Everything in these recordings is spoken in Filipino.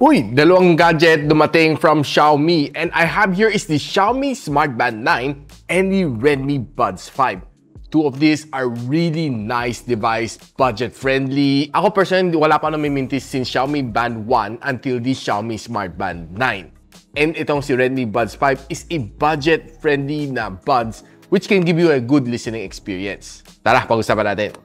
Uy, dalawang gadget dumating from Xiaomi, and I have here is the Xiaomi Smart Band 9 and the Redmi Buds 5. Two of these are really nice device, budget-friendly. Ako personally, wala pa namimintis since Xiaomi Band 1 until the Xiaomi Smart Band 9. And itong si Redmi Buds 5 is a budget-friendly na buds which can give you a good listening experience. Tara, pag-usapan natin.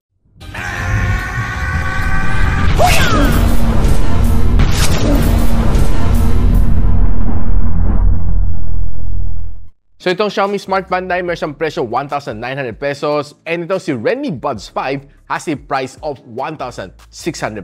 So itong Xiaomi Smart Band 9 may siyang presyo 1,900 pesos, and itong si Redmi Buds 5 has a price of 1,600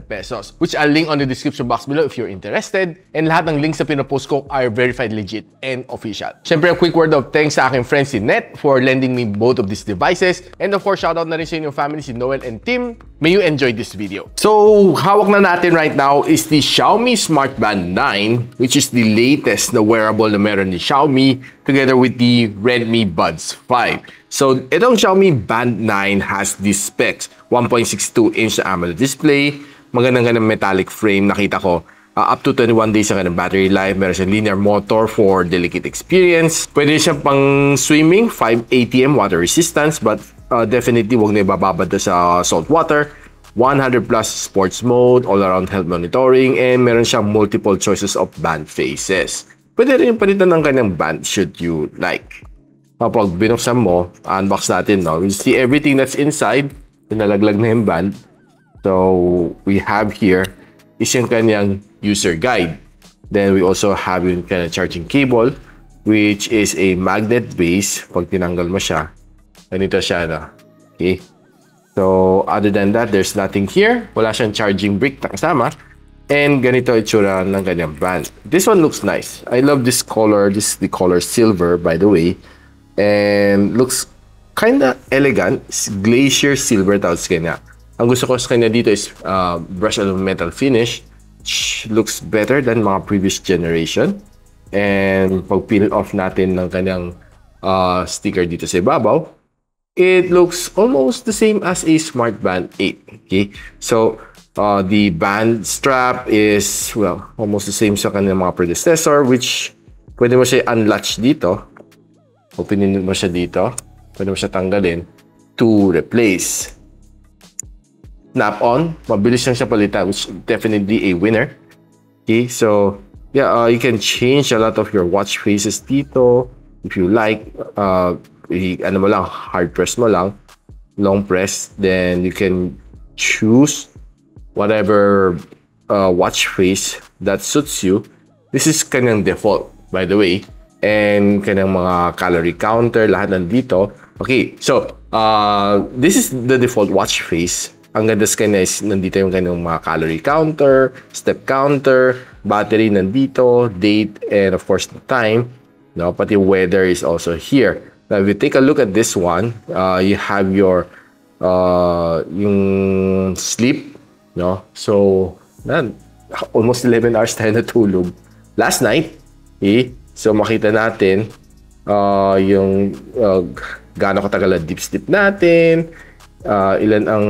pesos, which I'll link on the description box below if you're interested, and lahat ng links sa pinopost ko are verified, legit, and official. Siyempre, a quick word of thanks sa aking friend si Net for lending me both of these devices, and of course, shoutout na rin sa inyong family si Noel and Tim. May you enjoy this video. So, hawak na natin right now is the Xiaomi Smart Band 9, which is the latest na wearable na meron ni Xiaomi, together with the Redmi Buds 5. So, itong Xiaomi Band 9 has these specs. 1.62-inch na AMOLED display, magandang metallic frame, nakita ko. Up to 21 days ang battery life. Meron siyang linear motor for delicate experience. Pwede siya pang swimming, 5 ATM water resistance, but definitely wag na ibababad sa salt water. 100 plus sports mode, all-around health monitoring, and meron siyang multiple choices of band faces. Pwede rin yung palitan ng kanyang band should you like. Kapag binuksan mo, unbox natin, no? We see everything that's inside. Nalaglag na yung band. So, we have here is yung kanyang user guide. Then, we also have yung kanyang charging cable, which is a magnet base. Pag tinanggal mo siya, ganito siya, no? Okay. So, other than that, there's nothing here. Wala siyang charging brick na kasama. And ganito itsura ng kanyang band. This one looks nice. I love this color. This is the color silver, by the way. And looks kinda elegant. Glacier silver tawag sa kanya. Ang gusto ko sa kanya dito is brushed aluminum metal finish. Which looks better than mga previous generation. And pag peel off natin ng kanyang sticker dito sa ibabaw, it looks almost the same as a Smart Band 8. Okay? So, the band strap is, well, almost the same sa kanyang mga predecessor, which pwede mo siya unlatch dito. Openin mo siya dito. Pwede mo siya tanggalin to replace. Snap on. Mabilis lang siya palitan, which is definitely a winner. Okay, so, yeah, you can change a lot of your watch faces dito. If you like, ano mo lang, hard press mo lang, long press, then you can choose whatever watch face that suits you. This is kanyang default, by the way. And kanyang mga calorie counter, lahat nandito. Okay, so, this is the default watch face. Ang ganda sa kanya is nandito yung kanyang mga calorie counter, step counter, battery nandito, date, and of course the time. No, pati weather is also here. Now, if you take a look at this one, you have your yung sleep. No? So, almost 11 hours tayo natulog last night. Okay? So, makita natin yung gaano katagal ang deep sleep natin, ilan ang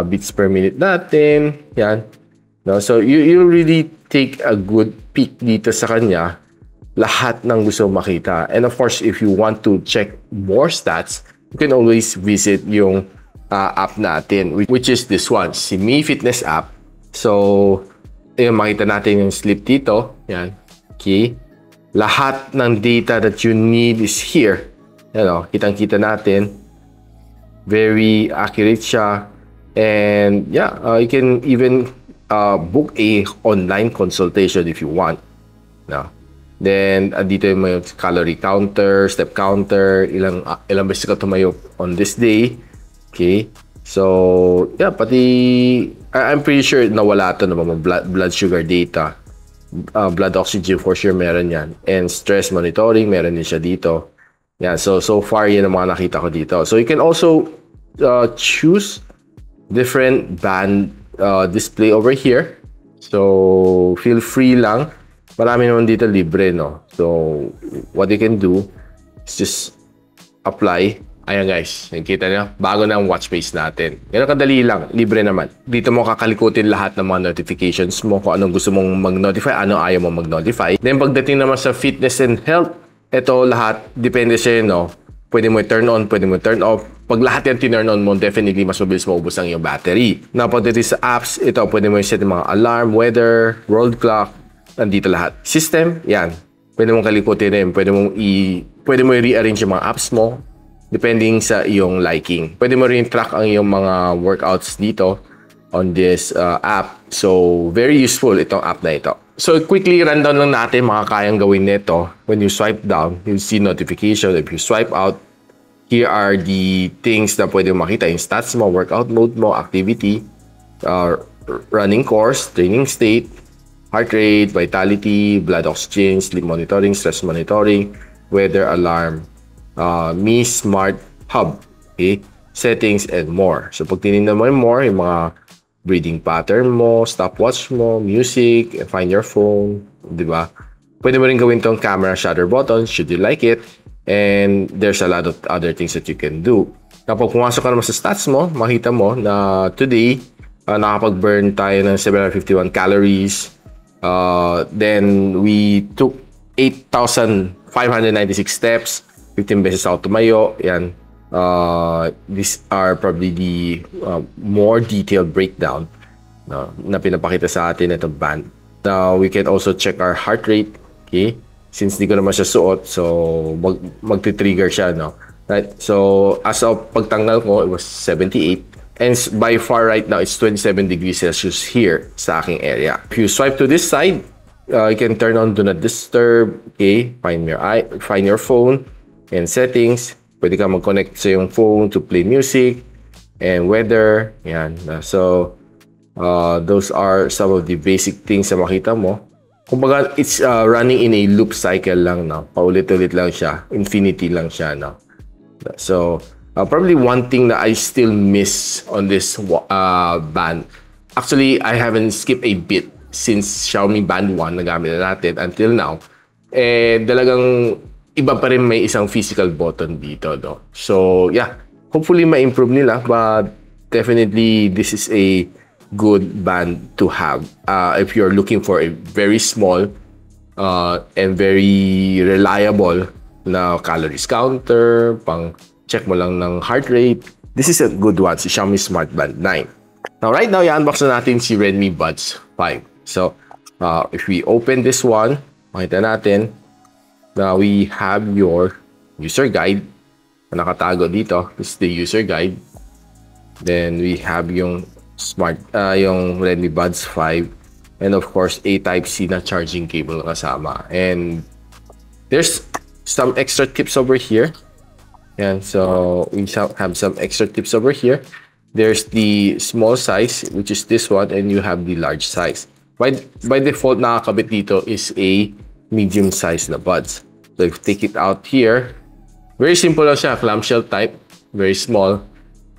beats per minute natin. Yan. No? So, you really take a good peek dito sa kanya. Lahat ng gusto makita. And of course, if you want to check more stats, you can always visit yung app natin, which is this one, si Mi Fitness app. So, ayun, makita natin yung sleep dito. Yan. Okay. Lahat ng data that you need is here. Yan o, kitang-kita natin. Very accurate siya. And yeah, you can even book a online consultation if you want. No? Then, dito yung may calorie counter, step counter, ilang beses ka tumayo on this day. Okay, so yeah, pati I'm pretty sure nawala ito ng blood sugar data, blood oxygen for sure meron yan, and stress monitoring meron din siya dito. Yeah, so far yan ang mga nakita ko dito. So you can also choose different band display over here. So feel free lang. Marami naman dito libre, no? So what you can do is just apply. Ayan guys, nakikita nyo, bago na ang watch face natin. Ganun kadali lang, libre naman. Dito mo kakalikutin lahat ng mga notifications mo, kung anong gusto mong mag-notify, ano ayaw mo mag-notify. Then pagdating naman sa fitness and health, ito lahat, depende sa'yo, no? Pwede mo turn on, pwede mo turn off. Pag lahat yan tinurn on mo, definitely mas mabilis maubos ang iyong battery. Na pagdating sa apps, ito, pwede mo set yung mga alarm, weather, world clock, nandito lahat. System, yan. Pwede mong kalikutin rin, pwede mo i-rearrange yung mga apps mo, depending sa iyong liking. Pwede mo rin track ang iyong mga workouts dito on this app. So, very useful itong app na ito. So, quickly rundown lang natin mga kayang gawin nito. When you swipe down, you'll see notification. If you swipe out, here are the things na pwede mo makita. Yung stats mo, workout mode mo, activity, running course, training state, heart rate, vitality, blood oxygen, sleep monitoring, stress monitoring, weather alarm, Mi Smart Hub, okay? Settings and more. So pag tinignan mo more, yung mga breathing pattern mo, stopwatch mo, music, find your phone, di ba? Pwede mo rin gawin tong camera shutter button should you like it. And there's a lot of other things that you can do. Kapag pumasok ka naman sa stats mo, makita mo na today, nakapag-burn tayo ng 751 calories. Then we took 8,596 steps. 15 beses ako tumayo. Yan. These are probably the more detailed breakdown na pinapakita sa atin itong band. Now, we can also check our heart rate. Okay? Since di ko naman siya suot, so magti-trigger siya, no? Right? So, as of pagtanggal ko, it was 78. And by far right now, it's 27 degrees Celsius here sa aking area. If you swipe to this side, you can turn on Do Not Disturb. Okay? Find your phone. And settings, pwede ka mag-connect sa yung phone to play music and weather. Yan. So, those are some of the basic things na makita mo. Kumbaga, it's running in a loop cycle lang, no? Paulit-ulit lang siya. Infinity lang siya, no? So, probably one thing that I still miss on this band. Actually, I haven't skipped a bit since Xiaomi Band 1 na gamit na natin until now. Talagang iba pa rin may isang physical button dito, no? So, yeah. Hopefully, ma-improve nila. But definitely, this is a good band to have. If you're looking for a very small and very reliable na calories counter, pang check mo lang ng heart rate, this is a good one, si Xiaomi Smart Band 9. Now, right now, i-unbox na natin si Redmi Buds 5. So, if we open this one, makita natin, now we have your user guide na nakatago dito. This is the user guide. Then we have yung yung Redmi Buds 5, and of course a Type-C na charging cable na kasama. And there's some extra tips over here. Yan, so we have some extra tips over here. There's the small size, which is this one, and you have the large size. By default, nakakabit dito is a medium size na buds. So if you take it out here, very simple lang siya, clamshell type, very small,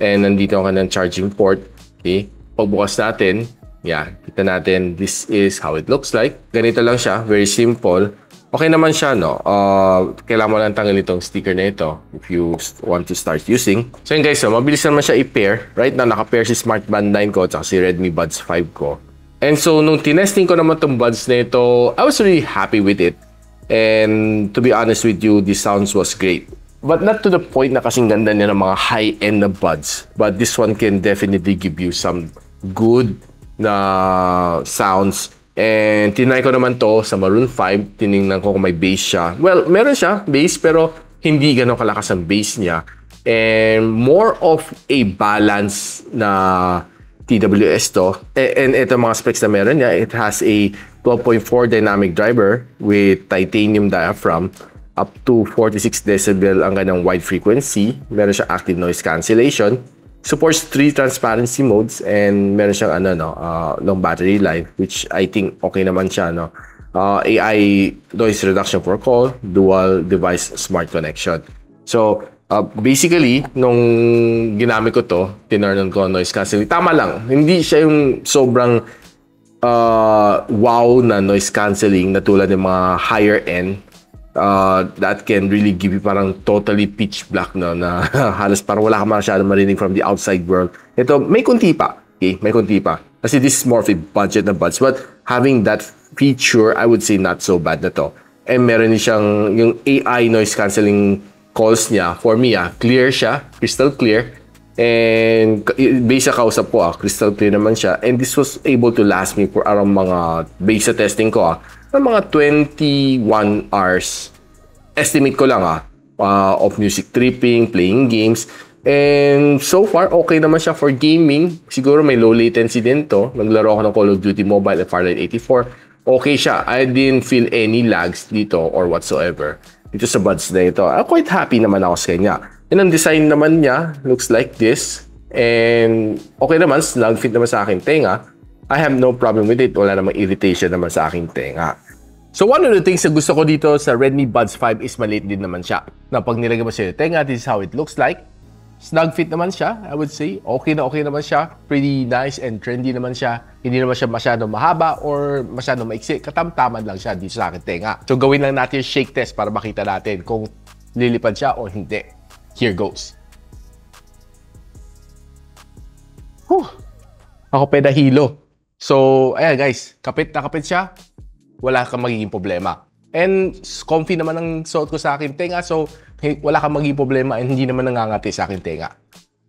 and nandito ang kanyang charging port. Okay, pagbukas natin, yeah, kita natin, this is how it looks like. Ganito lang siya, very simple. Okay naman siya, no? Kailangan mo lang tanggalin itong sticker na ito if you want to start using. So yun guys, so mabilis naman siya i-pair. Right now, naka-pair si Smart Band 9 ko at si Redmi Buds 5 ko. And so, nung tinesting ko naman itong buds na ito, I was really happy with it. And to be honest with you, the sounds was great. But not to the point na kasing ganda niya ng mga high-end na buds. But this one can definitely give you some good na sounds. And tinry ko naman to sa Maroon 5. Tinignan ko kung may bass siya. Well, meron siya, bass, pero hindi ganun kalakas ang bass niya. And more of a balance na TWS to. And ito mga specs na meron niya. It has a 12.4 dynamic driver with titanium diaphragm. Up to 46 decibel ang kanyang wide frequency. Meron siyang active noise cancellation. Supports 3 transparency modes. And meron siyang long battery life, which I think okay naman siya. No? AI noise reduction for call. Dual device smart connection. So, basically, nung ginamit ko to, tinurn on ko noise cancelling. Tama lang, hindi siya yung sobrang wow na noise cancelling na tulad ng mga higher end that can really give you parang totally pitch black na halos parang wala ka masyadong marinig from the outside world. Ito, may kunti pa. Okay, may kunti pa. Kasi this is more of a budget na buds. But having that feature, I would say not so bad na to. And meron siyang yung AI noise cancelling calls niya. For me, clear siya. Crystal clear. And based sa kausap ko, crystal clear naman siya. And this was able to last me for around mga, based sa testing ko, mga 21 hours. Estimate ko lang of music tripping, playing games. And so far, okay naman siya for gaming. Siguro may low latency din to. Naglaro ako ng Call of Duty Mobile at Fahrenheit 84. Okay siya. I didn't feel any lags dito or whatsoever. Dito sa buds na ito. I'm quite happy naman ako sa kanya. And ang design naman niya looks like this. And okay naman, snug fit naman sa aking tenga. I have no problem with it. Wala namang irritation naman sa aking tenga. So one of the things na gusto ko dito sa Redmi Buds 5 is maliit din naman siya. Na pag nilagay mo sa iyo tenga, this is how it looks like. Snug fit naman siya, I would say. Okay naman siya. Pretty nice and trendy naman siya. Hindi naman siya masyadong mahaba or masyadong maiksi. Katamtaman lang siya dito sa akin tenga. So gawin lang natin yung shake test para makita natin kung lilipad siya o hindi. Here goes. Whew. Ako pedahilo. So, ayan guys. Kapit na kapit siya. Wala kang magiging problema. And comfy naman ang suot ko sa akin tenga. So, wala kang magiging problema and hindi naman nangangati sa akin tenga.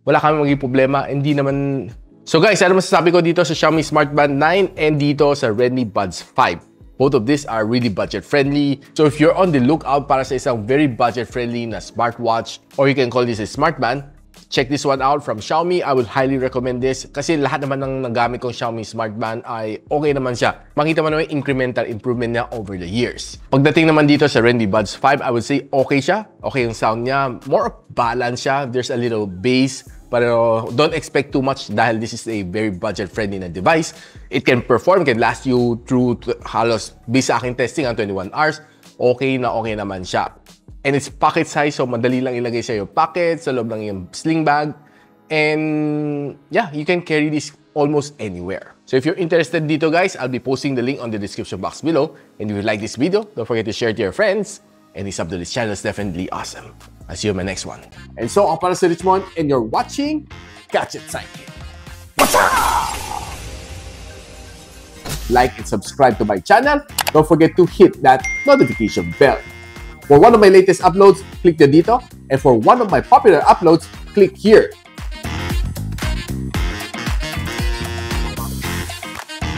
Wala kang magiging problema, hindi naman... So guys, ano masasabi ko dito sa Xiaomi Smart Band 9 and dito sa Redmi Buds 5? Both of these are really budget-friendly. So if you're on the lookout para sa isang very budget-friendly na smartwatch, or you can call this a smart band, check this one out from Xiaomi. I would highly recommend this kasi lahat naman ng nagamit kong Xiaomi Smart Band ay okay naman siya. Makita mo naman yung incremental improvement niya over the years. Pagdating naman dito sa Redmi Buds 5, I would say okay siya. Okay yung sound niya. More balance siya. There's a little bass. Pero don't expect too much dahil this is a very budget-friendly na device. It can perform, can last you through halos based sa aking testing ang 21 hours. Okay naman siya. And it's pocket size, so madali lang ilagay sa yung pocket, sa loob ng yung sling bag. And yeah, you can carry this almost anywhere. So if you're interested dito guys, I'll be posting the link on the description box below. And if you like this video, don't forget to share it to your friends. And sub to this channel is definitely awesome. I'll see you in my next one. And so, ako para si Richmond, and you're watching Gadget Sidekick. What's up? Like and subscribe to my channel. Don't forget to hit that notification bell. For one of my latest uploads, click the dito. And for one of my popular uploads, click here.